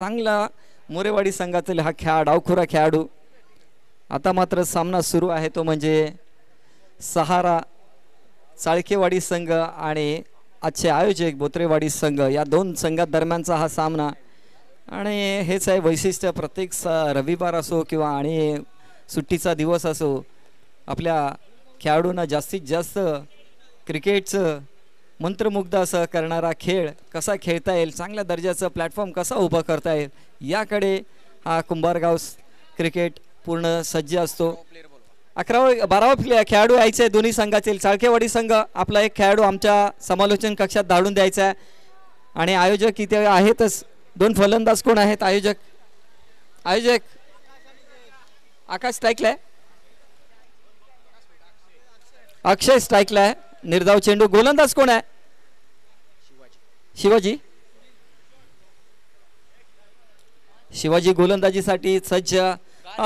चांगला मोरेवाडी संघातील हा डावखुरा खेळाडू. आता मात्र सामना सुरू आहे तो म्हणजे सहारा चाळकेवाडी संघ आणि आजचे आयोजक बोत्रेवाडी संघ या दोन संघात दरम्यानचा हा सामना. आणि हेच आहे वैशिष्ट्य, प्रत्येक रविवार असो किंवा आणि सुट्टीचा दिवस असो आपल्या खेळाडूंना जास्तीत जास्त क्रिकेटचं मंत्रमुग्ध असं करणारा खेळ कसा खेळता येईल, चांगल्या दर्जाचं प्लॅटफॉर्म कसा उभा करता येईल याकडे हा कुंभारगाव क्रिकेट पूर्ण सज्ज असतो. 11वा खेळाडू यायचे आहे दोन्ही संघातील. चाळकेवाडी संघ आपला एक खेळाडू आमच्या समालोचन कक्षात धाडून द्यायचा आहे आणि आयोजक इथे आहेतच. दोन फलंदाज कोण आहेत? आयोजक आकाश स्ट्राईकला आहे, अक्षय स्ट्राईकला आहे. निर्धाव चेंडू. गोलंदाज कोण आहे? शिवाजी गोलंदाजीसाठी सज्ज.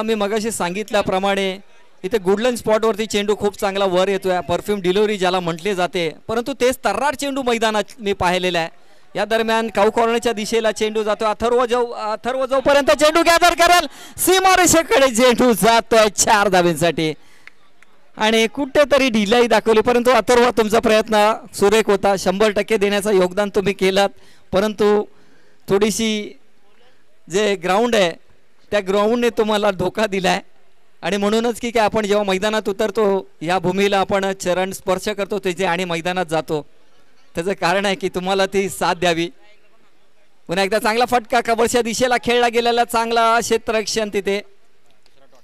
मी मगाशी सांगितल्याप्रमाणे इथे गुडलंड स्पॉटवरती चेंडू खूप चांगला वर येतोय, परफ्यूम डिलिव्हरी ज्याला म्हटले जाते, परंतु तेच तर्रार चेंडू मैदानात मी पाहिलेला आहे. या दरम्यान काऊ कॉर्नरच्या दिशेला चेंडू जातो. अथर्व जोपर्यंत चेंडू गॅदर करेल सीमारेषेकडे चेंडू जातोय 4 धाब्यांसाठी आणि कुठेतरी ढिलाई दाखवली, परंतु अथर्व तुमचा प्रयत्न सुरेख होता. 100% देण्याचं योगदान तुम्ही केलात, परंतु थोडीशी जे ग्राउंड आहे त्या ग्राउंडने तुम्हाला धोका दिलाय आणि म्हणूनच की काय आपण जेव्हा मैदानात उतरतो या भूमीला आपण चरण स्पर्श करतो त्याचे आणि मैदानात जातो, त्याचं कारण आहे की तुम्हाला ती साथ द्यावी. पुन्हा एकदा चांगला फटका कव्हरच्या दिशेला खेळला गेलेला, चांगला क्षेत्ररक्षण तिथे.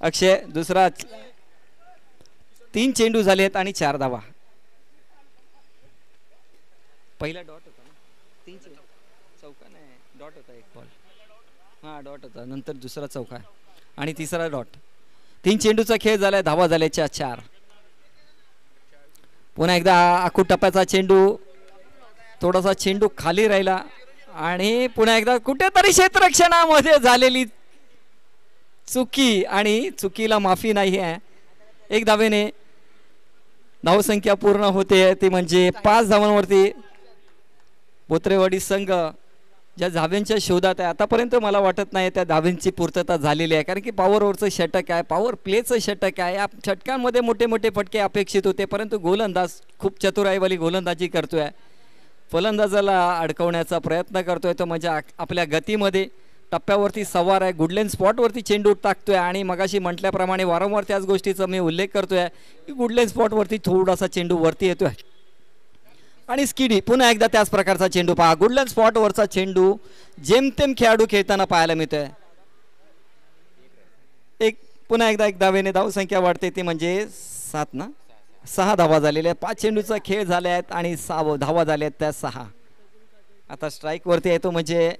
अक्षय दुसरा. 3 चेंडू झालेत आणि 4 धावा. पहिला डॉट होता ना, 3 चौका नाही, डॉट होता एक बॉल. हा डॉट होता, नंतर दुसरा चौका आणि तिसरा डॉट. 3 चेंडूचा खेळ झालाय, धावा झाल्याच्या 4. पुन्हा एकदा आखू टप्प्याचा चेंडू, थोडासा चेंडू खाली राहिला आणि पुन्हा एकदा कुठेतरी क्षेत्ररक्षणामध्ये झालेली चुकी आणि चुकीला माफी नाही आहे. 1 धावेने धावसंख्या पूर्ण होते, ती म्हणजे 5 धावांवरती बोत्रेवाडी संघ ज्या धाव्यांच्या शोधात आहे. आतापर्यंत मला वाटत नाही त्या धाव्यांची पूर्तता झालेली आहे, कारण की पॉवर ओव्हरचं षटक आहे, पॉवर प्लेचं षटक आहे. या षटकांमध्ये मोठे मोठे फटके अपेक्षित होते, परंतु गोलंदाज खूप चतुराईवाली गोलंदाजी करतोय, फलंदाजाला अडकवण्याचा प्रयत्न करतोय. तो म्हणजे आपल्या गतीमध्ये टप्प्यावरती सवार आहे, गुडलँड स्पॉटवरती चेंडू टाकतोय आणि मगाशी म्हटल्याप्रमाणे वारंवार त्याच गोष्टीचा मी उल्लेख करतोय की गुडलँड स्पॉटवरती थोडासा चेंडू वरती येतोय आणि स्किडी. पुन्हा एकदा त्याच प्रकारचा चेंडू पहा, गुडलँड स्पॉटवरचा चेंडू जेमतेम खेळाडू खेळताना पाहायला मिळतोय. पुन्हा एकदा 1 धावेने धावसंख्या वाढते, ती म्हणजे 7 ना, 6 धावा झालेल्या. 5 चेंडूचा खेळ झाले आहेत आणि 6 धावा झाल्या आहेत त्या 6. आता स्ट्राईक वरती येतो म्हणजे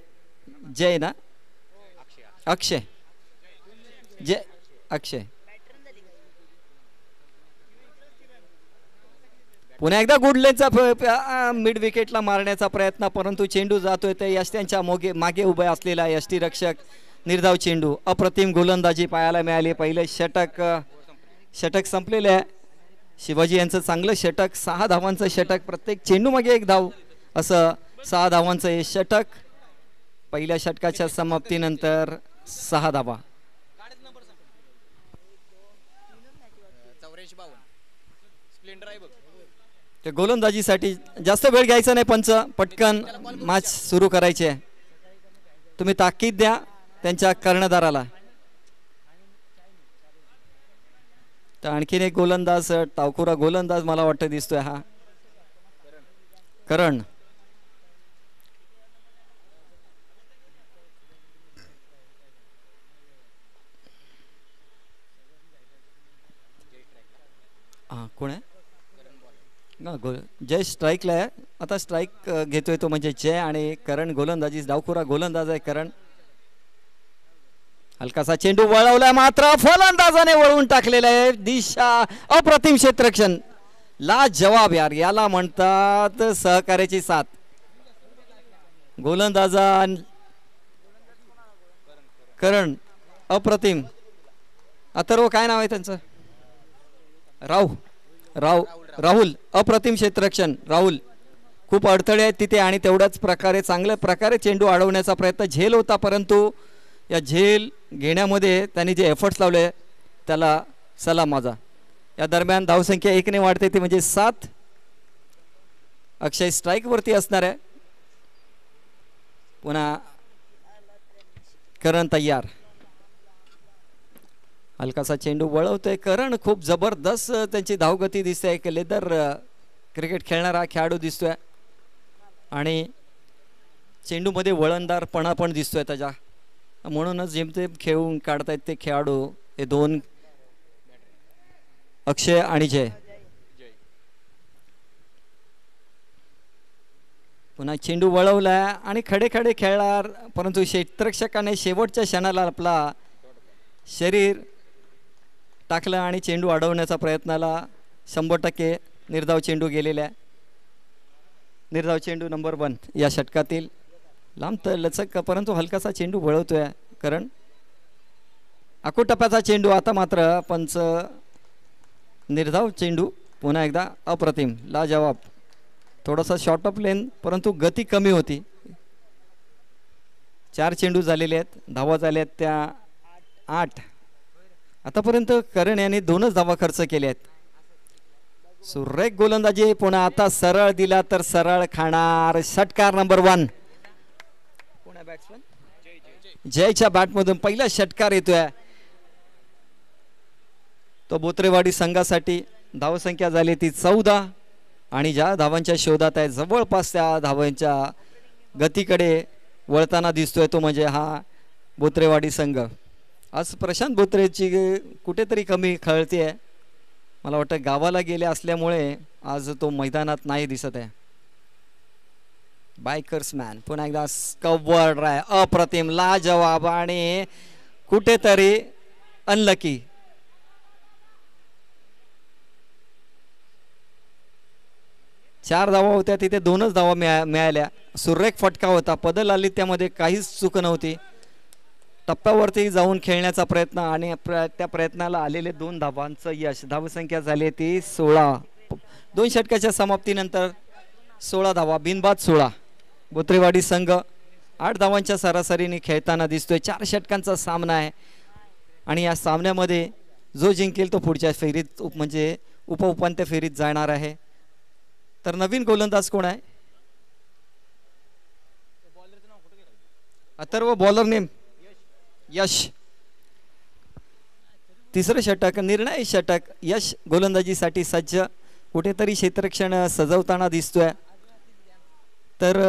जय ना, अक्षय पुन्हा एकदा गुडलेचा मिड विकेटला मारण्याचा प्रयत्न, परंतु चेंडू जातोय ते यष्ट्यांच्या मागे उभे असलेला यष्टीरक्षक. निर्धाव चेंडू. अप्रतिम गोलंदाजी पाहायला मिळाली. पहिले षटक संपलेले आहे. शिवाजी यांचं चांगलं षटक, 6 धावांचं षटक, प्रत्येक चेंडू मागे 1 धाव असं 6 धावांचं हे षटक. पहिल्या षटकाच्या समाप्तीनंतर 6 धावा. ते गोलंदाजीसाठी जास्त वेळ घ्यायचा नाही, पंच पटकन मॅच सुरू करायची आहे. तुम्ही ताकीद द्या त्यांच्या कर्णधाराला. तर आणखीन एक गोलंदाज, टावखुरा गोलंदाज मला वाटतं दिसतोय हा करण. हा कोण आहे? जय स्ट्राईकला आहे. आता स्ट्राईक घेतोय तो म्हणजे जय आणि करण गोलंदाजी. डावखुरा गोलंदाज आहे करण. हलकासा चेंडू वळवलाय, मात्र फलंदाजाने वळवून टाकलेला आहे. दिशा अप्रतिम क्षेत्ररक्षण, लाजवाब यार, याला म्हणतात सहकार्याची साथ. गोलंदाजा करण अप्रतिम. अथर्व काय नाव आहे त्यांचं? राहुल. अप्रतिम क्षेत्ररक्षण राहुल. खूप अडथळे आहेत तिथे आणि तेवढ्याच प्रकारे चांगल्या प्रकारे चेंडू अडवण्याचा प्रयत्न झेल होता, परंतु या झेल घेण्यामध्ये त्यांनी जे एफर्ट्स लावले त्याला सलाम माझा. या दरम्यान धावसंख्या 1 ने वाढते ती म्हणजे 7. अक्षय स्ट्राईकवरती असणार आहे. पुन्हा करण तयार. हलकासा चेंडू वळवतोय करण. खूप जबरदस्त त्यांची धावगती दिसते. एक लेदर क्रिकेट खेळणारा खेळाडू दिसतोय आणि चेंडूमध्ये वळणदारपणा पण दिसतोय त्याच्या. म्हणूनच जेमतेम खेळून काढतायत ते खेळाडू हे दोन, अक्षय आणि जय. पुन्हा चेंडू वळवला आणि खडे खडे खेळणार, परंतु क्षेत्ररक्षकाने शेवटच्या क्षणाला आपला शरीर टाकलं आणि चेंडू अडवण्याचा प्रयत्नाला 100% निर्धाव चेंडू गेलेला आहे. निर्धाव चेंडू नंबर 1 या षटकातील. लांब तर लचक परंतु हलकासा चेंडू वळवतोय कारण आकुटप्प्याचा चेंडू. आता मात्र पंच निर्धाव चेंडू पुन्हा एकदा अप्रतिम लाजवाब. थोडासा शॉर्ट ऑफ लेन परंतु गती कमी होती. 4 चेंडू झालेले आहेत. धावा झाल्या आहेत त्या 8. आतापर्यंत करण यांनी 2च धावा खर्च केले आहेत. सुरेख गोलंदाजी. पुन्हा आता सरळ दिला तर सरळ खाणार. षटकार नंबर 1 पुन्हा बॅट्समन जयच्या बॅटमधून पहिला षटकार येतोय. तो बोत्रेवाडी संघासाठी. धावसंख्या झाली ती 14 आणि ज्या धावांच्या शोधात आहे जवळपास त्या धावांच्या गतीकडे वळताना दिसतोय तो म्हणजे हा बोत्रेवाडी संघ. आज प्रशांत बोत्रेची कुठेतरी कमी खळते आहे. मला वाटतं गावाला गेले असल्यामुळे आज तो मैदानात नाही दिसत आहे. बायकर्स मॅन पुन्हा एकदा कव्हर राय अप्रतिम लाजवाब आणि कुठेतरी अनलकी. चार धावा होत्या तिथे 2च धावा मिळाल्या. सुरेख फटका होता. पदल आली त्यामध्ये काहीच चूक नव्हती. टप्प्यावरती जाऊन खेळण्याचा प्रयत्न आणि त्या प्रयत्नाला आलेले 2 धावांचं यश. धावसंख्या झाली ती 16. 2 षटकाच्या समाप्तीनंतर 16 धावा बिनबाद 16. बोत्रेवाडी संघ 8 धावांच्या सरासरीने खेळताना दिसतोय. 4 षटकांचा सामना आहे आणि या सामन्यामध्ये जो जिंकेल तो पुढच्या फेरीत म्हणजे उपउपांत्य फेरीत जाणार आहे. तर नवीन गोलंदाज कोण आहे? अथर्व. बॉलर नेम यश. तिसरं षटक निर्णय षटक. यश गोलंदाजीसाठी सज्ज. कुठेतरी क्षेत्ररक्षण सजवताना दिसतोय. तर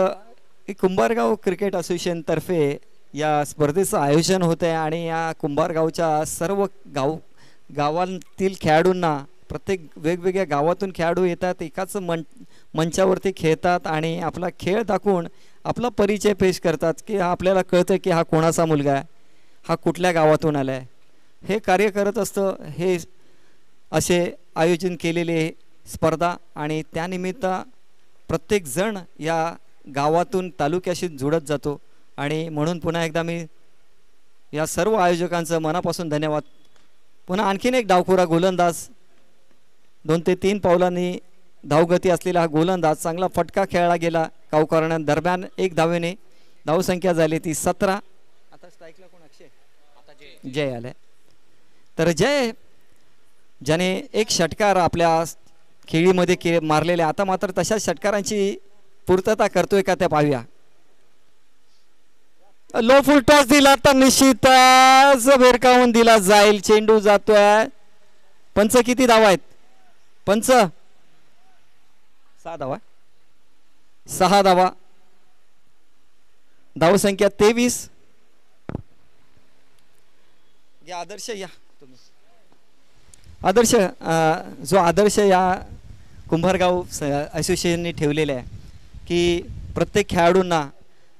कुंभारगाव क्रिकेट असोसिएशन तर्फे या स्पर्धेचं आयोजन होत आहे आणि या कुंभारगावच्या सर्व गावांतील खेळाडूंना प्रत्येक वेगवेगळ्या गावातून खेळाडू येतात. एकाच मंचावरती खेळतात आणि आपला खेळ दाखवून आपला परिचय पेश करतात की आपल्याला कळतं की हा कोणाचा मुलगा आहे, हा कुठल्या गावातून आला आहे. हे कार्य करत असतं हे असे आयोजन केलेले स्पर्धा आणि त्यानिमित्त प्रत्येक जण या गावातून तालुक्याशी जुळत जातो आणि म्हणून पुन्हा एकदा मी या सर्व आयोजकांचं मनापासून धन्यवाद. पुन्हा आणखीन एक डावखोरा गोलंदाज 2 ते 3 पावलांनी धावगती असलेला हा गोलंदाज. चांगला फटका खेळला गेला दरम्यान 1 धावेने. धावसंख्या झाली ती 17. आता स्ट्राईकला कोण? अक्षय. जय आलाय. तर जय ज्याने 1 षटकार आपल्या खेळीमध्ये मारलेले. आता मात्र तशा षटकारांची पूर्तता करतोय का त्या पाहूया. लो फुल टॉस दिला तर निश्चितच भिरकावून दिला जाईल. चेंडू जातोय. पंच किती धावा आहेत? पंच 6 धावा. 6 धावा. धावसंख्या 23. या आदर्श या तुम्ही. आदर्श जो आदर्श या कुंभारगाव असोसिएशनने ठेवलेला आहे की प्रत्येक खेळाडूंना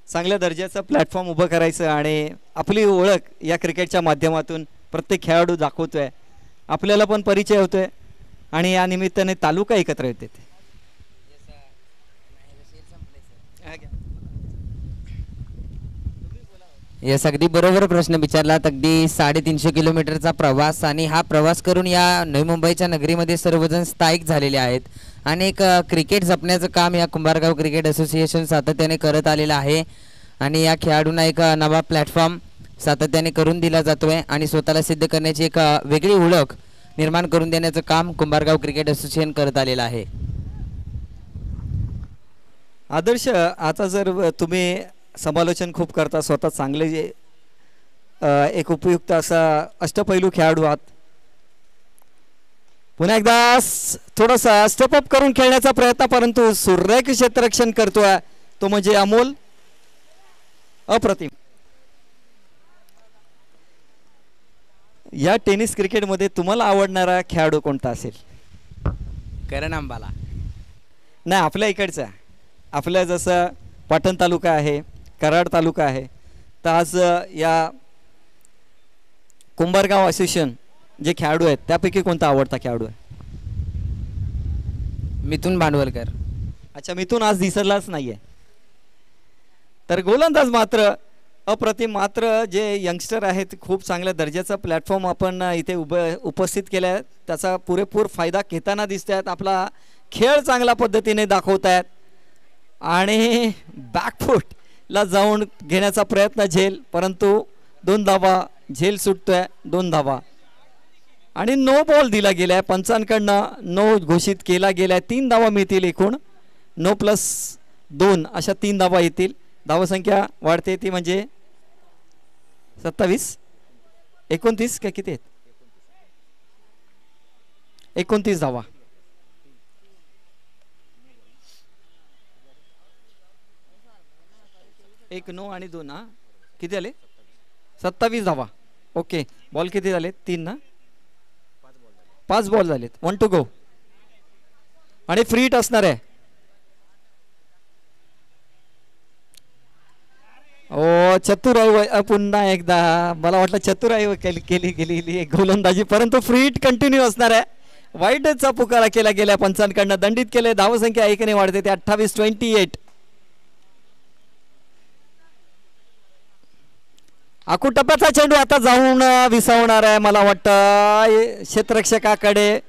चांगल्या दर्जाचं प्लॅटफॉर्म उभं करायचं आणि आपली ओळख या क्रिकेटच्या माध्यमातून प्रत्येक खेळाडू दाखवतोय. आपल्याला पण परिचय होतोय आणि या निमित्ताने तालुका एकत्र येते. यस, अगदी बरोबर प्रश्न विचारलात. अगदी 350 किलोमीटरचा प्रवास आणि हा प्रवास करून या नवी मुंबईच्या नगरीमध्ये सर्वजण स्थायिक झालेले आहेत. आणि एक क्रिकेट जपण्याचं काम या कुंभारगाव क्रिकेट असोसिएशन सातत्याने करत आलेलं आहे. आणि या खेळाडूंना एक नवा प्लॅटफॉर्म सातत्याने करून दिला जातो आहे आणि स्वतःला सिद्ध करण्याची एक वेगळी ओळख निर्माण करून देण्याचं काम कुंभारगाव क्रिकेट असोसिएशन करत आलेलं आहे. आदर्श, आता जर तुम्ही समालोचन खूप करता, स्वतः चांगले एक उपयुक्त असा अष्टपैलू खेळाडू आहात. पुन्हा एकदा थोडासा स्टेप अप करून खेळण्याचा प्रयत्न, परंतु सुरेख क्षेत्ररक्षण करतोय तो म्हणजे अमोल. अप्रतिम. या टेनिस क्रिकेटमध्ये तुम्हाला आवडणारा खेळाडू कोणता असेल? करण अंबाला. नाही, आपल्या इकडचा. आपल्या जसं पाटण तालुका आहे, कराड तालुका आहे, तर आज या कुंभारगाव असोसिएशन जे खेळाडू आहेत त्यापैकी कोणता आवडता खेळाडू आहे? मिथुन भांडवलकर. अच्छा, मिथुन आज दिसलाच नाहीये. तर गोलंदाज मात्र अप्रतिम. मात्र जे यंगस्टर आहेत, खूप चांगल्या दर्जाचा प्लॅटफॉर्म आपण इथे उपस्थित केला आहे, त्याचा पुरेपूर फायदा घेताना दिसत आहेत. आपला खेळ चांगल्या पद्धतीने दाखवत आहेत आणि बॅकफुटला जाऊन घेण्याचा प्रयत्न झेल, परंतु 2 धावा. झेल सुटतोय, 2 धावा आणि नो बॉल दिला गेला आहे. पंचांकडनं नो घोषित केला गेला आहे. 3 धावा मिळतील एकूण. 9+2 अशा 3 धावा येतील. धावसंख्या वाढते ती म्हणजे 27, 29 का किती आहेत? 29 धावा. एक 9 आणि 2. हा, किती आले? 27 धावा. ओके. बॉल किती झाले? 3 ना? 5 बॉल झालेत. 1 टू गो आणि फ्री हिट असणार आहे. ओ, चतुराई पुन्हा एकदा. मला वाटलं चतुराई केली गोलंदाजी, परंतु फ्री हिट कंटिन्यू असणार आहे. वाईडचा पुकारा केला गेला पंचांकडनं. दंडित केले. धावसंख्या 1 ने वाढते ते 28-28. आखूड टप्प्याचा चेंडू आता जाऊन विसावणार आहे मला वाटतं क्षेत्ररक्षकाकडे,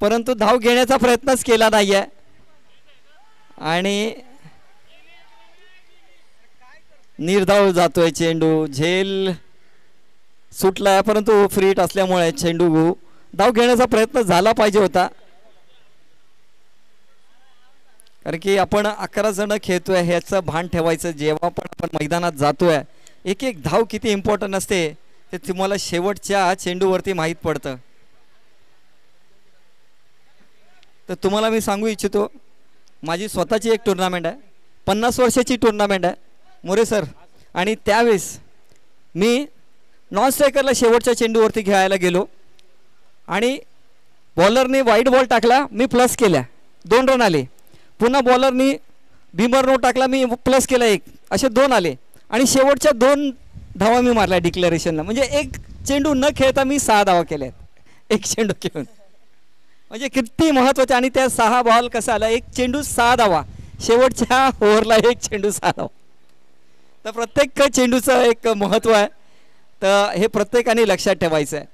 परंतु धाव घेण्याचा प्रयत्नच केला नाहीये आणि निर्धाव जातोय चेंडू. झेल सुटलाय, परंतु फ्री हिट असल्यामुळे चेंडू धाव घेण्याचा प्रयत्न झाला पाहिजे होता, कारण की आपण 11 जण खेळतोय ह्याचं भान ठेवायचं. जेव्हा पण आपण मैदानात जातोय, एक एक धाव किती इम्पॉर्टंट असते ते तुम्हाला शेवटच्या चेंडूवरती माहीत पडतं. तर तुम्हाला मी सांगू इच्छितो, माझी स्वतःची एक टुर्नामेंट आहे, 50 वर्षाची टुर्नामेंट आहे मोरे सर, आणि त्यावेळेस मी नॉन स्ट्रायकरला शेवटच्या चेंडूवरती खेळायला गेलो आणि बॉलरने वाईट बॉल टाकला, मी प्लस केल्या, 2 रन आले. पुन्हा बॉलरनी भीमर नो टाकला, मी प्लस केला 1, असे 2 आले आणि शेवटच्या 2 धावा मी मारल्या डिक्लेरेशनला. म्हणजे एक चेंडू न खेळता मी 6 धावा केल्यात एक चेंडू खेळून. म्हणजे किती महत्त्वाचे. आणि त्या 6 बॉल कसा आला, एक चेंडू 6 धावा, शेवटच्या ओव्हरला एक चेंडू 6 धावा. तर प्रत्येक चेंडूचं एक महत्त्व आहे, तर हे प्रत्येकाने लक्षात ठेवायचं आहे.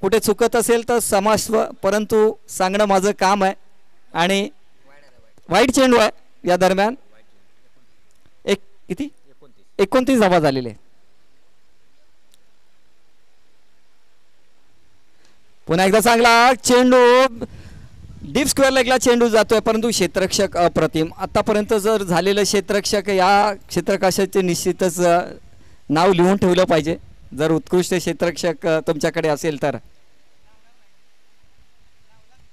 कुठे चुकत असेल तर क्षमस्व, परंतु सांगणं माझं काम आहे. आणि वाईट चेंडू आहे या दरम्यान. एक किती 29 धावा झालेले. पुन्हा एकदा चांगला चेंडू डीप स्क्वेअर लेगला चेंडू जातोय, परंतु क्षेत्ररक्षक अप्रतिम. आतापर्यंत जर झालेलं क्षेत्ररक्षक, या क्षेत्ररक्षकाचे निश्चितच नाव लिहून ठेवलं पाहिजे जर उत्कृष्ट क्षेत्ररक्षक तुमच्याकडे असेल तर.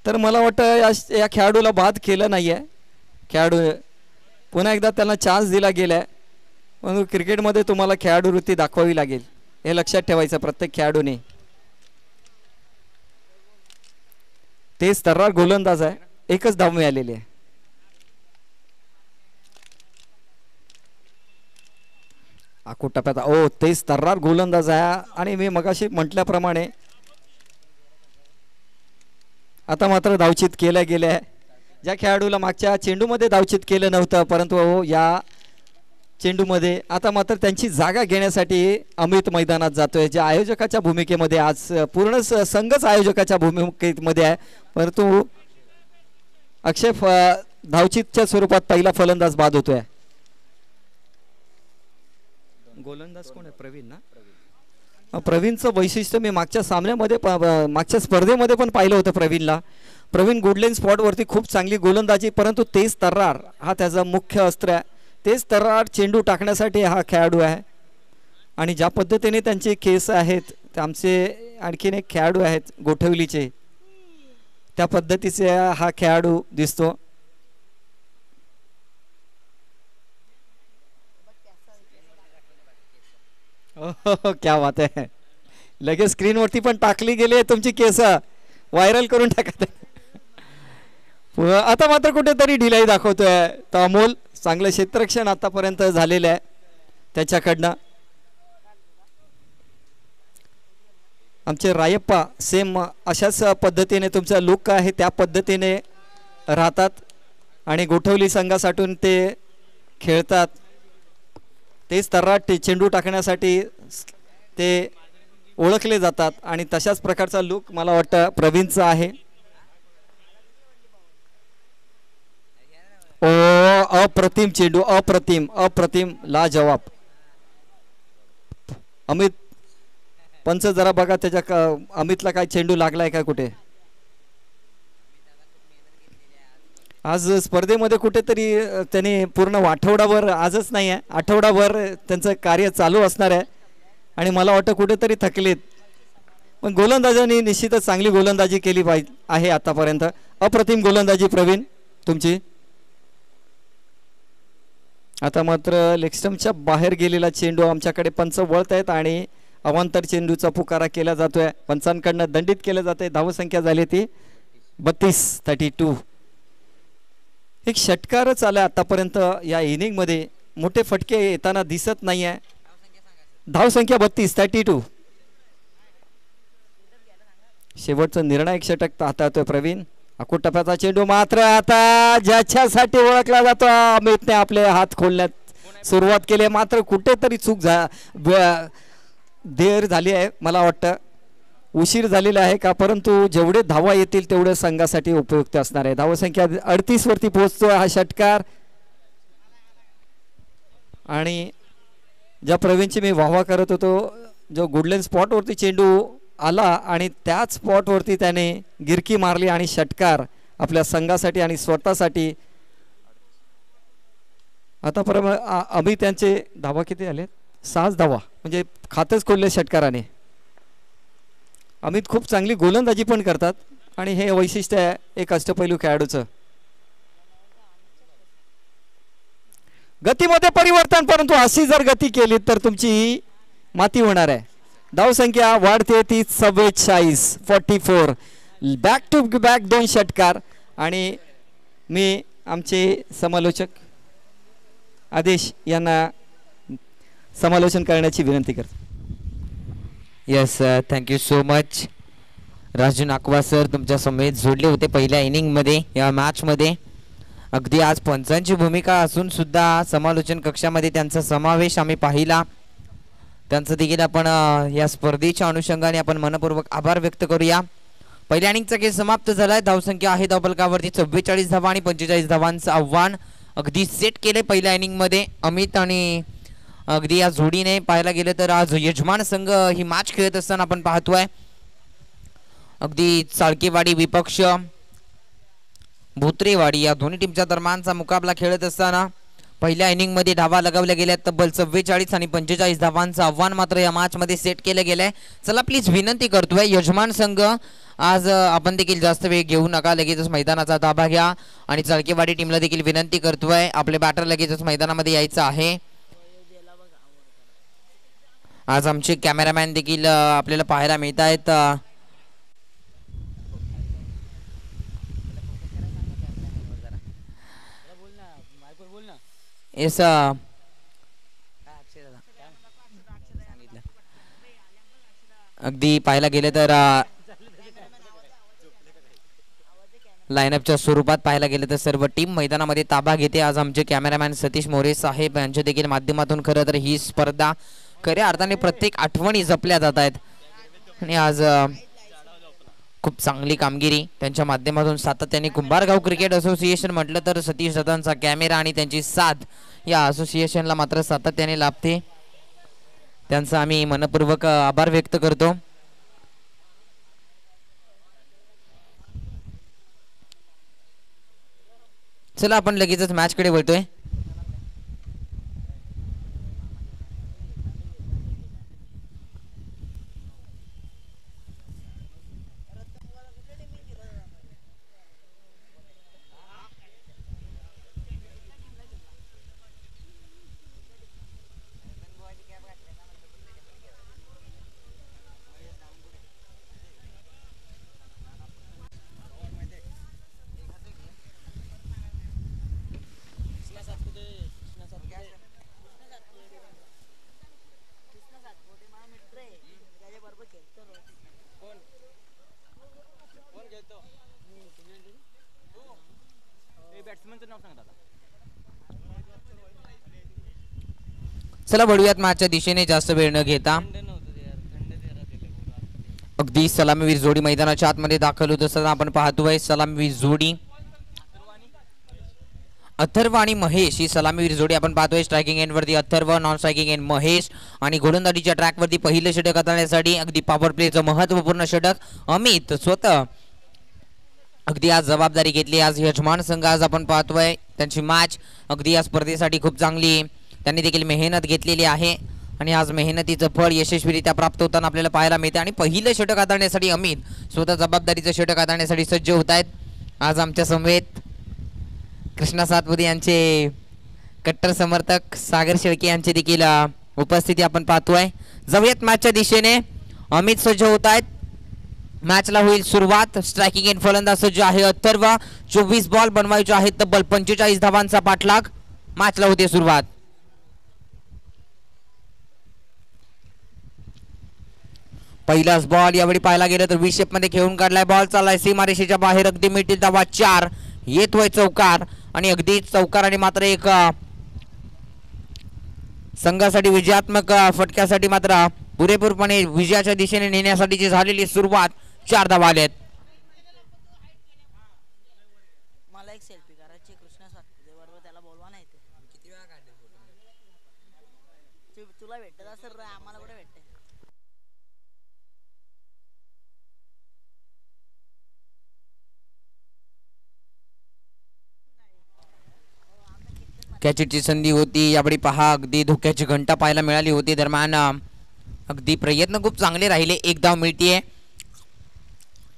तर मला वाटतं या खेळाडूला बाद केलं नाहीये. खेळाडू पुन्हा एकदा त्यांना चान्स दिला गेलाय, पण क्रिकेटमध्ये तुम्हाला खेळाडू वृत्ती दाखवावी लागेल, हे लक्षात ठेवायचं प्रत्येक खेळाडूने. तेच तर्रार गोलंदाज आहे, 1च धाव मिळालेली आहे. आखूड टप्प्यात तेच तर्रार गोलंदाज आहे. आणि मी मगाशी म्हटल्याप्रमाणे आता मात्र धावचित केल्या गेल्या. ज्या खेळाडूला मागच्या चेंडूमध्ये धावचित केलं नव्हतं, परंतु या चेंडूमध्ये. आता मात्र त्यांची जागा घेण्यासाठी अमित मैदानात जातोय, जे आयोजकाच्या भूमिकेमध्ये आज पूर्ण संघच आयोजकाच्या भूमिकेमध्ये आहे. परंतु अक्षय धावचीतच्या स्वरूपात पहिला फलंदाज बाद होतोय. गोलंदाज कोण आहे? प्रवीण ना. प्रवीणचं वैशिष्ट्य मी मागच्या सामन्यामध्ये मागच्या स्पर्धेमध्ये पण पाहिलं होतं प्रवीणला. प्रवीण गुडलेन स्पॉटवरती खूप चांगली गोलंदाजी, परंतु तेज तर्रार हा त्याचा मुख्य अस्त्र आहे. तेज तर्रार चेंडू टाकण्यासाठी हा खेळाडू आहे. आणि ज्या पद्धतीने त्यांचे केस आहेत, ते आमचे आणखीन एक खेळाडू आहेत गोठवलीचे, त्या पद्धतीचे हा खेळाडू दिसतो. क्या बात आहे. लगेच स्क्रीनवरती पण टाकली गेली तुमची केस, व्हायरल करून टाकत. आता मात्र कुठेतरी ढिलाई दाखवतोय तर अमोल. चांगलं क्षेत्ररक्षण आतापर्यंत झालेलं आहे त्याच्याकडनं. आमचे रायप्पा सेम अशाच पद्धतीने तुमचा लुक आहे त्या पद्धतीने राहतात आणि गोठवली संघासाठी ते खेळतात. तेच तर्राट चेंडू टाकण्यासाठी ते ओळखले जातात आणि तशाच प्रकारचा लुक मला वाटतं प्रवीणचा आहे. ओ अप्रतिम चेंडू, अप्रतिम अप्रतिम लाजवाब. अमित पंच जरा बघा त्याच्या अमितला काय चेंडू लागलाय का कुठे? आज स्पर्धेमध्ये कुठेतरी त्याने पूर्ण आठवडाभर, आजच नाही आहे आठवडाभर त्यांचं कार्य चालू असणार आहे आणि मला वाटतं कुठेतरी थकलेत. पण गोलंदाजांनी निश्चितच चांगली गोलंदाजी केली पाहिजे आहे आतापर्यंत. अप्रतिम गोलंदाजी प्रवीण तुमची. आता मात्र लेगस्टम्पच्या बाहेर गेलेला चेंडू आमच्याकडे पंच वळत आहेत आणि अवांतर चेंडूचा पुकारा केला जातोय. पंचांकडनं दंडित केलं जाते. धावसंख्या झाली ती 32. एक षटकारच आला आतापर्यंत या इनिंगमध्ये. मोठे फटके येताना दिसत नाही आहे. धावसंख्या 32. शेवटचं निर्णायक षटक हाताळतोय प्रवीण. अकुट टप्प्याचा चेंडू मात्र आता ज्याच्यासाठी ओळखला जातो अमितने आपले हात खोलण्यात सुरुवात केली. मात्र कुठेतरी चूक देर झाली आहे. मला वाटतं उशीर झालेला आहे का, परंतु जेवढे धावा येतील तेवढे संघासाठी उपयुक्त असणार आहे. धावसंख्या 38 वरती पोहोचतो हा षटकार. आणि ज्या प्रवीणची मी वाहवा करत होतो, जो गुडलेन स्पॉटवरती चेंडू आला आणि त्याच स्पॉटवरती त्याने गिरकी मारली आणि षटकार आपल्या संघासाठी आणि स्वतःसाठी. आतापर्यंत अमित त्यांचे धावा किती आले? 6 धावा, म्हणजे खातच खोलले षटकाराने. अमित खूप चांगली गोलंदाजी पण करतात आणि हे वैशिष्ट्य आहे एक अष्टपैलू खेळाडूचं. गतीमध्ये परिवर्तन, परंतु अशी जर गती केली तर तुमची माती होणार आहे. धावसंख्या वाढते ती 44. बॅक टू बॅक 2 षटकार. आणि मी आमचे समालोचक आदेश यांना समालोचन करण्याची विनंती करतो. Yes, thank you so much. Raju Nakwa sir तुमच्या समेत जोडले होते पहिल्या इनिंगमध्ये या मॅचमध्ये. अगदी आज पंचांची भूमिका असून सुद्धा समालोचन कक्षामध्ये त्यांचा समावेश आम्ही पाहिला. त्यांचं देखील आपण या स्पर्धेच्या अनुषंगाने आपण मनपूर्वक आभार व्यक्त करूया. पहिल्या इनिंगचा खेळ समाप्त झालाय. धावसंख्या आहे धावफलकावरती 44 धावा आणि 45 धावांचं आव्हान अगदी सेट केले पहिल्या इनिंगमध्ये अमित आणि अगदी या जोडीने. पाहायला गेलं तर आज यजमान संघ ही मॅच खेळत असताना आपण पाहतोय अगदी चाळकेवाडी विपक्ष भोत्रेवाडी या दोन्ही टीमच्या दरम्यानचा मुकाबला खेळत असताना पहिल्या इनिंगमध्ये धावा लगावल्या गेल्या तब्बल 44 आणि 45 धावांचं आव्हान मात्र या मॅचमध्ये सेट केलं गेलंय. चला प्लीज विनंती करतोय यजमान संघ आज आपण देखील जास्त वेळ घेऊ नका, लगेचच मैदानाचा ताबा घ्या. आणि चाळकेवाडी टीमला देखील विनंती करतोय आपले बॅटर लगेचच मैदानामध्ये यायचं आहे. आज आमचे कॅमेरामॅन देखील आपल्याला पाहायला मिळत आहेत. येस, अगदी पाहायला गेले तर लाईनअपच्या स्वरूपात पाहायला गेलं तर सर्व टीम मैदानामध्ये ताबा घेते. आज आमचे कॅमेरामॅन सतीश मोरे साहेब यांच्या देखील माध्यमातून खरं तर ही स्पर्धा खऱ्या अर्थाने प्रत्येक आठवणी जपल्या जात आहेत आणि आज खूप चांगली कामगिरी त्यांच्या माध्यमातून सातत्याने कुंभारगाव क्रिकेट असोसिएशन म्हटलं तर सतीश दादांचा कॅमेरा आणि त्यांची साथ या असोसिएशनला मात्र सातत्याने लाभते. त्यांचा आम्ही मनपूर्वक आभार व्यक्त करतो. चला आपण लगेचच मॅच कडे वळतोय. चला वळूयात मॅचच्या दिशेने जास्त वेळ न घेता. अगदी सलामीवीर जोडी मैदानाच्या आतमध्ये दाखल होत असताना आपण पाहतोय सलामीवीर जोडी अथर्व आणि महेश ही सलामीवीर जोडी आपण पाहतोय. स्ट्रायकिंग एंड वरती Atharva, non striking end Mahesh आणि गोलंदाजीच्या ट्रॅक वरती पहिलं षटक हाताळण्यासाठी अगदी पॉवर प्लेचं महत्वपूर्ण षटक अमित स्वतः अगदी आज जबाबदारी घेतली. आज यजमान संघ आज आपण पाहतोय त्यांची मॅच अगदी या स्पर्धेसाठी खूप चांगली त्यांनी देखील मेहनत घेतलेली आहे आणि आज मेहनतीचं फळ यशस्वीरित्या प्राप्त होताना आपल्याला पाहायला मिळते आणि पहिलं षटक हाताळण्यासाठी अमित स्वतः जबाबदारीचं षटक हाताळण्यासाठी सज्ज होत आहेत. आज आमच्या समवेत कृष्णा सातपुते यांचे कट्टर समर्थक सागर शेळके यांची देखील उपस्थिती आपण पाहतोय. जाऊयात मॅचच्या दिशेने. अमित सज्ज होत आहेत. मॅचला होईल सुरुवात. स्ट्रायकिंग एंड फलंदाज सज्ज आहे अथर्व. 24 बॉल बनवायचे आहेत. तब्बल 45 धावांचा पाठलाग. मॅचला होते सुरुवात. पहिलाच बॉल यावेळी पाहायला गेलं तर विशेप मध्ये खेळून काढलाय. बॉल चाललाय सीमारेषेच्या बाहेर. अगदी मिळतील धावा 4. येतोय चौकार आणि अगदी चौकार आणि मात्र एक संघासाठी विजयात्मक फटक्यासाठी मात्र पुरेपूरपणे विजयाच्या दिशेने नेण्यासाठीची झालेली सुरुवात. 4 धावा आल्यात. मला एक सेल्फी करायची कृष्णा सातपुते बरोबर, त्याला बोलवा नाही ते. किती वेळा काढले तुला भेटत असेल रे, आम्हाला कुठे भेटते. कॅचची संधी होती यावेळी पहा. अगदी धोक्याची घंटा पाहायला मिळाली होती. दरम्यान अगदी प्रयत्न खूप चांगले राहिले. एक धाव मिळतीये.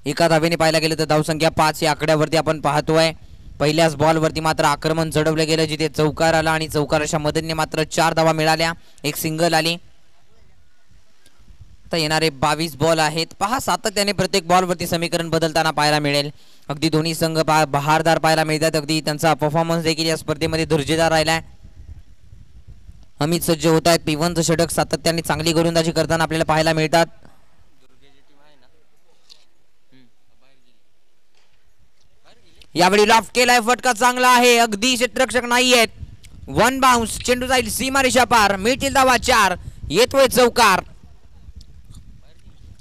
एका धावेने पाहायला गेलं तर धावसंख्या 5 या आकड्यावरती आपण पाहतोय. पहिल्याच बॉलवरती मात्र आक्रमण जडवलं गेलं जिथे चौकार आला आणि चौकाराच्या मदतीने मात्र 4 धावा मिळाल्या. एक सिंगल आली. आता येणारे 22 बॉल आहेत. पहा सातत्याने प्रत्येक बॉलवरती समीकरण बदलताना पाहायला मिळेल. अगदी दोन्ही संघ बहारदार पाहायला मिळतात. अगदी त्यांचा परफॉर्मन्स देखील या स्पर्धेमध्ये दर्जेदार राहिलाय. अमित सज्ज होत आहेत. P1चं षटक सातत्याने चांगली गोलंदाजी करताना आपल्याला पाहायला मिळतात. यावेळी लॉफ्ट केलाय. फटका चांगला आहे. अगदी क्षेत्ररक्षक नाही आहेत. 1 बाउन्स. चेंडू जाईल सीमारेषा पार. मिळतील धावा 4. येतोय चौकार.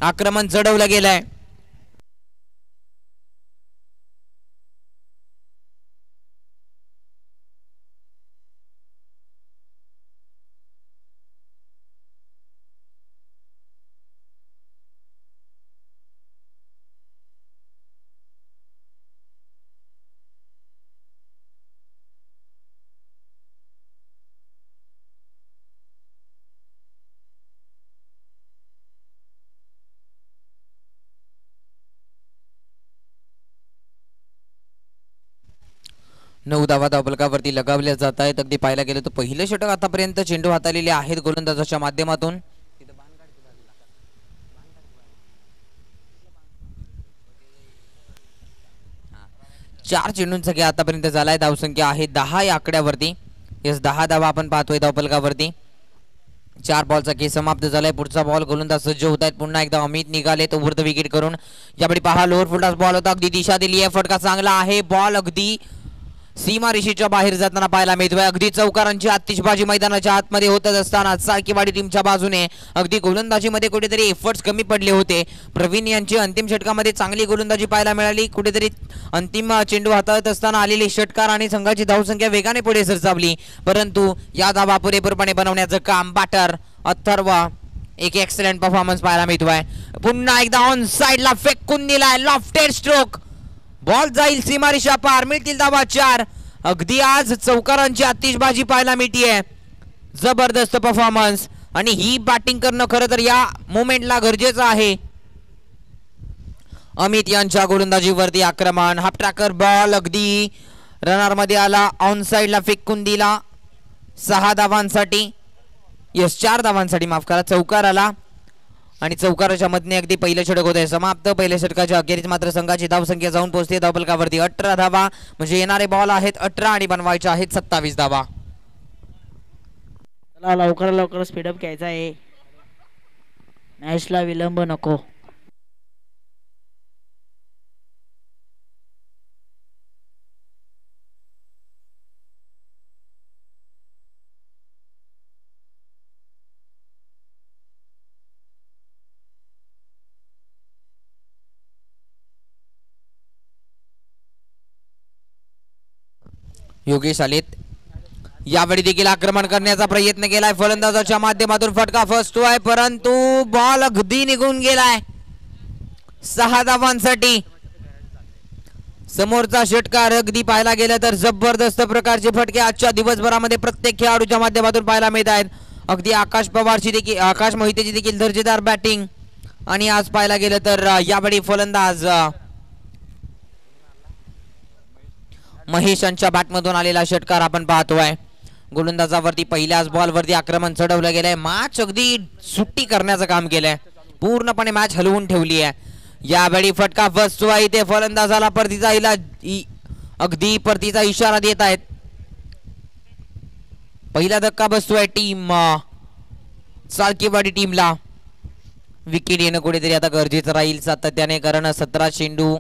आक्रमण जडवलं गेलंय. नऊ धावा धावफलकावरती लगावल्या जात आहेत. अगदी पाहायला गेलं तर पहिलं षटक आतापर्यंत चेंडू हाताळलेले आहेत गोलंदाजाच्या माध्यमातून. 4 चेंडूंचा खेळ आतापर्यंत झालाय. धावसंख्या आहे 10 या आकड्यावरती. यस 10 धावा आपण पाहतोय धावफलकावरती. 4 बॉलचा केस समाप्त झालाय. पुढचा बॉल गोलंदाज सज्ज होत आहेत. पुन्हा एकदा अमित निघाले तो वर द विकेट करून. यावेळी पहा लोअर फुलटॉस बॉल होता. अगदी दिशा दिली आहे. फटका चांगला आहे. बॉल अगदी सीमा रेषेच्या बाहेर जाताना पाहायला मिळतोय. अगदी चौकारांची आतिषबाजी मैदानाच्या आतमध्ये होतच असताना साळकीवाडी टीमच्या बाजूने अगदी गोलंदाजीमध्ये कुठेतरी एफर्ट्स कमी पडले होते. प्रवीण यांची अंतिम षटकामध्ये चांगली गोलंदाजी पाहायला मिळाली. कुठेतरी अंतिम चेंडू हाताळत असताना आलेले षटकार आणि संघाची धावसंख्या वेगाने पुढे सरसावली. परंतु या धावा पुरेपूरपणे बनवण्याचं काम बॅटर अथर्व एक एक्सलेंट परफॉर्मन्स पाहायला मिळतोय. पुन्हा एकदा ऑन साइडला फेकून दिलाय लॉफ्टेड स्ट्रोक. बॉल जाईल सीमारेषा पार. मिळतील धावा 4. अगदी आज चौकारांची आतिषबाजी पाहायला मिळतीये. जबरदस्त परफॉर्मन्स आणि ही बॅटिंग करणं खरं तर या मोमेंटला गरजेचं आहे. अमित यांच्या गोलंदाजीवरती आक्रमण. हाफ ट्रॅकर बॉल अगदी रनर मध्ये आला. ऑन साइडला फेकून दिला 6 धावांसाठी. 4 धावांसाठी माफ करा. चौकार आला आणि चौकाराच्या मधने अगदी पहिलं षटक होत आहे समाप्त. पहिल्या षटकाच्या अखेरीस मात्र संघाची धावसंख्या जाऊन पोहोचते धावफलकावरती 18 धावा. म्हणजे येणारे बॉल आहेत 18 आणि बनवायचे आहेत 27 धावा. चला लवकर स्पीडअप घ्यायचा आहे. मॅचला विलंब नको. योगेश आलेत. यावेळी देखील आक्रमण करण्याचा प्रयत्न केलाय फलंदाजाच्या माध्यमातून. फटका फसतोय परंतु बॉल अगदी निघून गेलाय 6 धावांसाठी. समोरचा षटकार अगदी पाहायला गेलं तर जबरदस्त प्रकारचे फटके आजच्या दिवसभरामध्ये प्रत्येक खेळाडूच्या माध्यमातून पाहायला मिळत आहेत. अगदी आकाश पवारची देखील आकाश मोहितेची देखील दर्जेदार बॅटिंग. आणि आज पाहायला गेलं तर यावेळी फलंदाज महेशांच्या बॅटमधून आलेला षटकार आपण पाहतोय. गोलंदाजावरती पहिल्याच बॉलवरती आक्रमण चढवलं गेलंय. मॅच अगदी सुट्टी करण्याचं काम केलंय. पूर्णपणे मॅच हलवून ठेवली आहे. यावेळी फटका फसतोय. इथे फलंदाजाला अगदी परतीचा इशारा देत आहेत. पहिला धक्का बसतोय टीम साळकीवाडी टीमला. विकेट येणं कुठेतरी आता गरजेचं राहील सातत्याने, कारण 17 चेंडू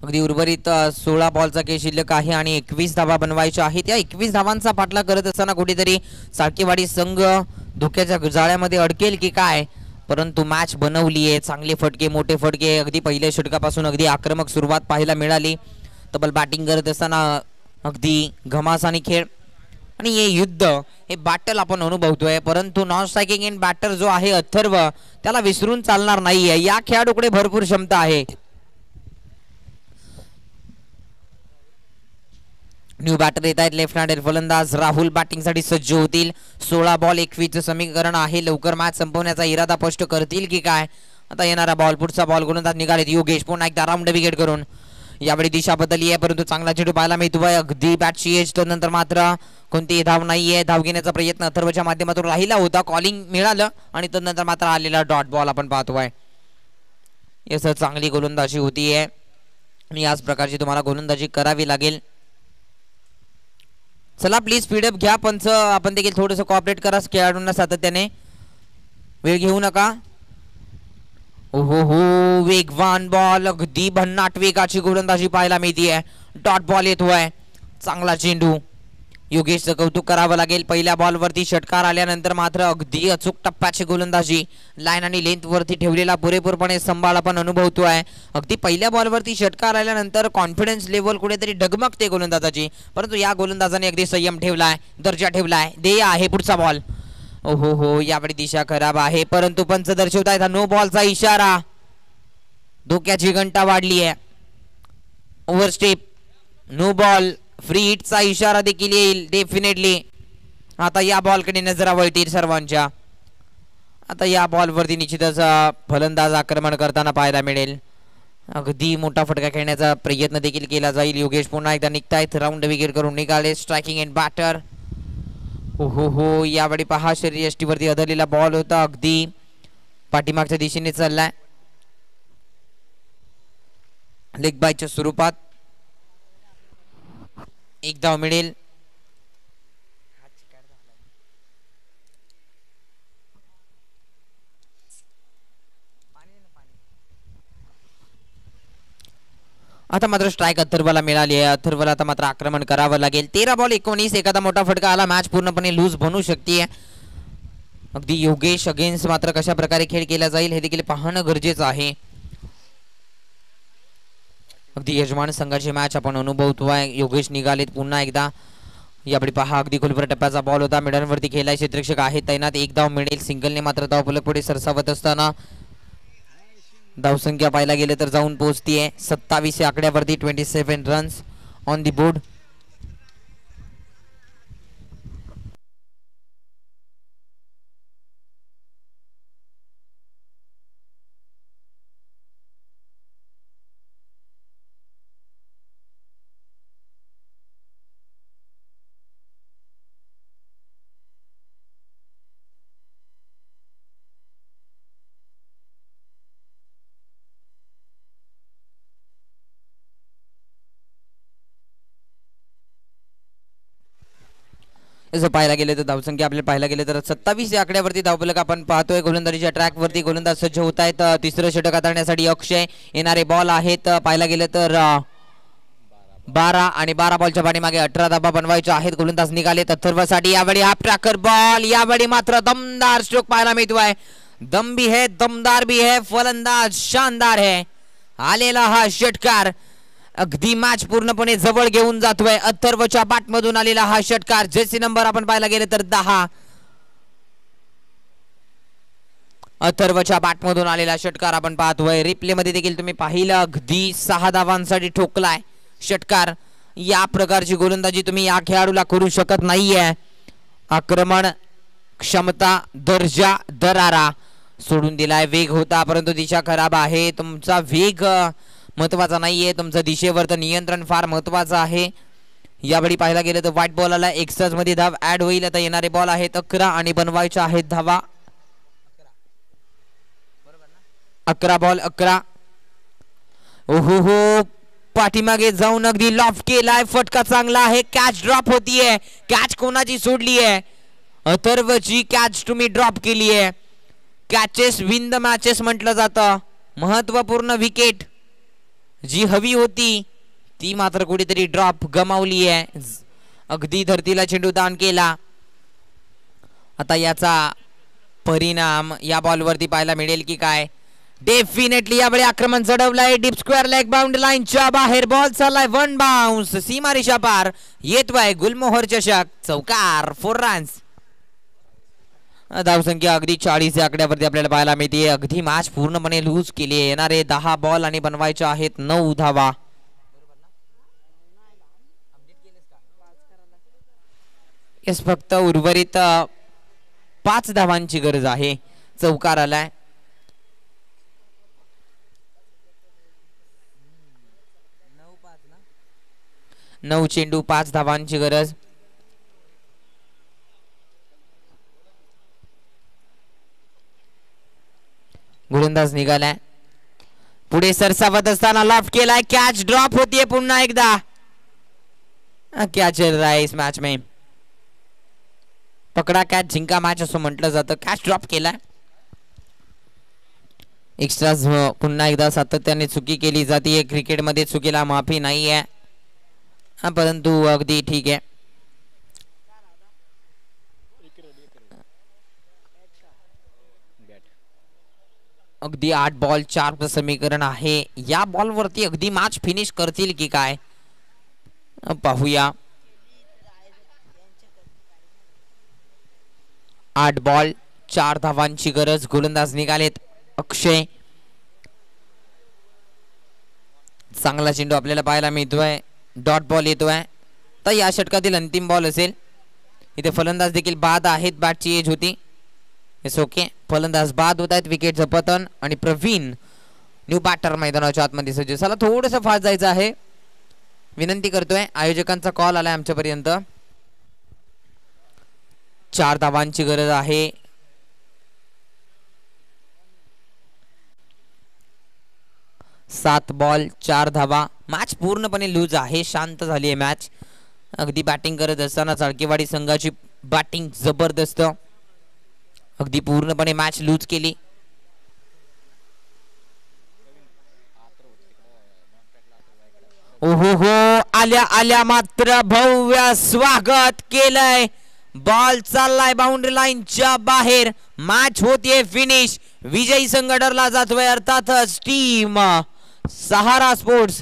अगदी उर्वरित 16 बॉलचा खेळ शिल्लक आहे आणि 21 धावा बनवायच्या आहेत. या 21 धावांचा पाठला करत असताना कुठेतरी साळकीवाडी संघ धोक्याच्या जाळ्यामध्ये अडकेल की काय, परंतु मॅच बनवली आहे. चांगले फटके, मोठे फटके, अगदी पहिल्या षटकापासून अगदी आक्रमक सुरुवात पाहायला मिळाली. तब्बल बॅटिंग करत असताना अगदी घमासानी खेळ आणि हे युद्ध, हे बॅटल आपण अनुभवतोय. परंतु नॉन स्ट्रायकिंग इन बॅटर जो आहे अथर्व, त्याला विसरून चालणार नाहीये. या खेळाडूकडे भरपूर क्षमता आहे. न्यू बॅटर येत आहेत. लेफ्ट हँडेड फलंदाज राहुल बॅटिंगसाठी सज्ज होतील. 16 बॉल 21 समीकरण आहे. लवकर मॅच संपवण्याचा इरादा स्पष्ट करतील की काय. आता येणारा बॉल, पुढचा बॉल गोलंदाज निघालेत योगेश. पुन्हा एकदा राऊंड विकेट करून यावेळी दिशा बदलली आहे, परंतु चांगला चेंडू पाहायला मिळतोय. अगदी बॅटची एज, तर नंतर मात्र कोणतीही धाव नाहीये. धाव घेण्याचा प्रयत्न अथर्वच्या माध्यमातून राहिला होता. कॉलिंग मिळालं आणि नंतर मात्र आलेला डॉट बॉल आपण पाहतोय. याच चांगली गोलंदाजी होतीये आणि याच प्रकारची तुम्हाला गोलंदाजी करावी लागेल. चला प्लीज स्पीडअप घ्या. पंच आपण देखील थोडस कॉपरेट करा खेळाडूंना सातत्याने. वेळ घेऊ नका. ओहो हो, वेगवान बॉल, अगदी भन्नाट वेगाची गोलंदाजी पाहायला मिळतीये. डॉट बॉल येतोय. चांगला चेंडू. योगेशचं कौतुक करावं लागेल. पहिल्या बॉलवरती षटकार आल्यानंतर मात्र अगदी अचूक टप्प्याची गोलंदाजी, लाईन आणि लेंथ वरती ठेवलेला पुरेपूरपणे संभाळ आपण अनुभवतोय. अगदी पहिल्या बॉलवरती षटकार आल्यानंतर कॉन्फिडन्स लेवल कुठेतरी डगमगते गोलंदाजाची, परंतु या गोलंदाजाने अगदी संयम ठेवलाय, दर्जा ठेवलाय. देय आहे पुढचा बॉल. ओहो हो, यावेळी दिशा खराब आहे, परंतु पंच दर्शवतायत नो बॉलचा इशारा. धोक्याची घंटा वाढली आहे. ओव्हरस्टेप, नो बॉल, फ्री हिटचा इशारा देखील येईल डेफिनेटली. आता या बॉलकडे नजरा वळतील सर्वांच्या. आता या बॉलवरती निश्चितच फलंदाज आक्रमण करताना पाहायला मिळेल. अगदी मोठा फटका खेळण्याचा प्रयत्न देखील केला जाईल. योगेश पुन्हा एकदा निघतायत. राऊंड विकेट करून निघाले. Striking end batter. हो हो हो, यावेळी पहा शरीरयष्टीवरती आदळलेला बॉल होता. अगदी पाठीमागच्या दिशेने चाललाय. लेग बायच्या स्वरूपात एक धाव मिळेल. आता मात्र स्ट्राईक अथर्वला मिळाली आहे. अथर्वला आता मात्र आक्रमण करावं लागेल. 13 बॉल 19. एखादा मोठा फटका आला मॅच पूर्णपणे लूज बनू शकते. अगदी योगेश अगेन्स्ट मात्र कशा प्रकारे खेळ केला जाईल हे देखील पाहणं गरजेचं आहे. अगदी यजमान संघाची मॅच आपण अनुभवतोय. योगेश निघालेत पुन्हा एकदा. यापुढे पहा अगदी खोलवर टप्प्याचा बॉल होता. मिडलवरती खेळाय क्षेत्ररक्षक आहे तैनात. एक धाव मिळेल. सिंगलने मात्र धाव फलक पुढे सरसावत असताना धावसंख्या पाहायला गेले तर जाऊन पोहोचतीये 27 या आकड्यावरती. 27 रन्स ऑन दी बोर्ड. जर पाहायला गेले तर धावसंख्या आपल्याला पाहायला गेले तर 27 या आकड्यावरती धावफलक आपण पाहतोय. गोलंदाजीच्या ट्रॅकवरती गोलंदाज सज्ज होत आहेत. तिसरं षटक हाताळण्यासाठी अक्षय. येणारे बॉल आहेत पाहायला गेले तर 12 आणि 12 बॉलच्या पाठीमागे 18 धाबा बनवायच्या आहेत. गोलंदाज निघाले अथर्वसाठी. यावेळी हाफ ट्रॅकर बॉल. यावेळी मात्र दमदार स्ट्रोक पाहायला मिळतोय. दम भी है, दमदार भी है, फलंदाज शानदार है. आलेला हा षटकार अगदी मॅच पूर्णपणे जवळ घेऊन जातोय. अथर्वच्या बॅटमधून आलेला हा षटकार. जर्सी नंबर आपण पाहायला गेले तर 10. अथर्वच्या बॅटमधून आलेला षटकार आपण पाहतोय. रिप्ले मध्ये देखील तुम्ही पाहिलं अगदी 6 धावांसाठी ठोकलाय षटकार. या प्रकारची गोलंदाजी तुम्ही या खेळाडूला करू शकत नाहीये. आक्रमण क्षमता, दर्जा, दरारा सोडून दिलाय. वेग होता परंतु दिशा खराब आहे. तुमचा वेग महत्वाचा नाहीये, तुमचं दिशेवरचं नियंत्रण फार महत्वाचं आहे. यावेळी पाहायला गेलं तर व्हाईट बॉलला एक्स्ट्राज मध्ये धाव ऍड होईल. आता येणारे बॉल आहेत 11 आणि बनवायच्या आहेत धावा. 11 बॉल 11. ओहो हो, पाठीमागे जाऊन अगदी लॉफ केलाय. फटका चांगला आहे. कॅच ड्रॉप होतीये. कॅच कोणाची सोडली आहे? अथर्वची कॅच तुम्ही ड्रॉप केली आहे. कॅचेस विन द मॅचेस म्हटलं जातं. महत्वपूर्ण विकेट जी हवी होती ती मात्र कुठेतरी ड्रॉप गमावली आहे. अगदी धरतीला चेंडू दान केला. आता याचा परिणाम या बॉलवरती पाहायला मिळेल की काय? डेफिनेटली यावेळी आक्रमण चढवलंय. डीप स्क्वेअर लेग बाउंड लाईनच्या बाहेर बॉल चाललाय. 1 बाउन्स सीमारेषा पार. येतोय गुलमोहर चषक. चौकार 4 रन्स. धावसंख्या अगदी 40 या आकड्यावरती आपल्याला पाहायला मिळते. अगदी मॅच पूर्णपणे लूज केली आहे. येणारे 10 बॉल आणि बनवायच्या आहेत 9 धावा. येस, फक्त उर्वरित 5 धावांची गरज आहे. चौकार आलाय. 9 चेंडू 5 धावांची गरज. गोलंदाज निघालाय. पुढे सरसावत असताना लॉफ केलाय. कॅच ड्रॉप होतीये पुन्हा एकदा. क्या चल रहा है इस मैच में? पकडा कॅच जिंका मॅच असं म्हटलं जातं. कॅच ड्रॉप केलाय. एक्स्ट्राज पुन्हा एकदा सातत्याने चुकी केली जाते. क्रिकेटमध्ये चुकीला माफी नाही आहे, परंतु अगदी ठीक आहे. अगदी 8 बॉल 4 समीकरण आहे. या बॉलवरती अगदी मॅच फिनिश करतील की काय पाहूया. 8 बॉल 4 धावांची गरज. गोलंदाज निघालेत अक्षय. चांगला चेंडू आपल्याला पाहायला मिळतोय. डॉट बॉल येतोय. तर या षटकातील अंतिम बॉल असेल. इथे फलंदाज देखील बाद आहेत. बॅटची एज होती. It's okay. फलंदाज बाद होत आहेत. विकेटचं पतन आणि प्रवीण न्यू बॅटर मैदानाच्या आतमध्ये सज्ज. चला थोडंसं फास्ट जायचं आहे. विनंती करतोय. आयोजकांचा कॉल आलाय आमच्यापर्यंत. 4 धावांची गरज आहे. सात बॉल 4 धावा. मॅच पूर्णपणे लूज आहे. शांत झाली आहे मॅच. अगदी बॅटिंग करत असताना चाळकेवाडी संघाची बॅटिंग जबरदस्त. अगदी पूर्णपणे मॅच लूज केली. ओहो हो, आल्या आल्या मात्र भव्य स्वागत केलंय. बॉल चाललाय बाउंड्री लाईनच्या बाहेर. मॅच होतीये फिनिश. विजयी संघ ठरला जातोय अर्थातच टीम सहारा स्पोर्ट्स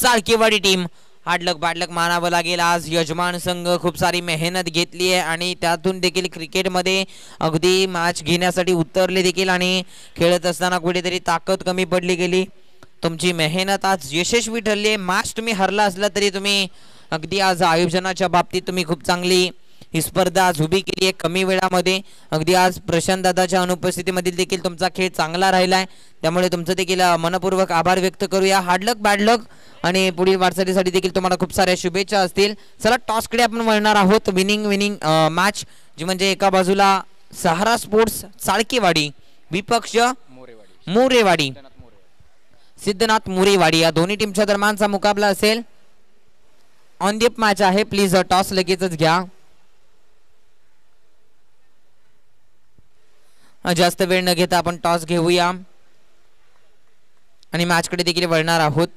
चाळकेवाडी टीम. हाडलक बाडलक मानावं लागेल. आज यजमान संघ खूप सारी मेहनत घेतली आहे आणि त्यातून देखील क्रिकेटमध्ये अगदी मॅच घेण्यासाठी उतरले देखील आणि खेळत असताना कुठेतरी ताकद कमी पडली गेली. तुमची मेहनत आज यशस्वी ठरली आहे. मॅच तुम्ही हरला असला तरी तुम्ही अगदी आज आयोजनाच्या बाबतीत तुम्ही खूप चांगली ही स्पर्धा आज उभी केली आहे कमी वेळामध्ये. अगदी आज प्रशांत दादाच्या अनुपस्थितीमध्ये देखील तुमचा खेळ चांगला राहिलाय. त्यामुळे तुमचं देखील मनपूर्वक आभार व्यक्त करूया. हार्डलक बॅडलक आणि पुढील वाटचालीसाठी देखील तुम्हाला खूप साऱ्या शुभेच्छा असतील. चला टॉसकडे आपण वळणार आहोत. विनिंग मॅच जी म्हणजे एका बाजूला सहारा स्पोर्ट्स चाळकेवाडी विपक्ष मोरेवाडी सिद्धनाथ मोरेवाडी या दोन्ही टीमच्या दरम्यानचा मुकाबला असेल. ऑन दी मॅच आहे. प्लीज टॉस लगेचच घ्या. जास्त वेळ न घेता आपण टॉस घेऊया आणि मॅचकडे देखील वळणार आहोत.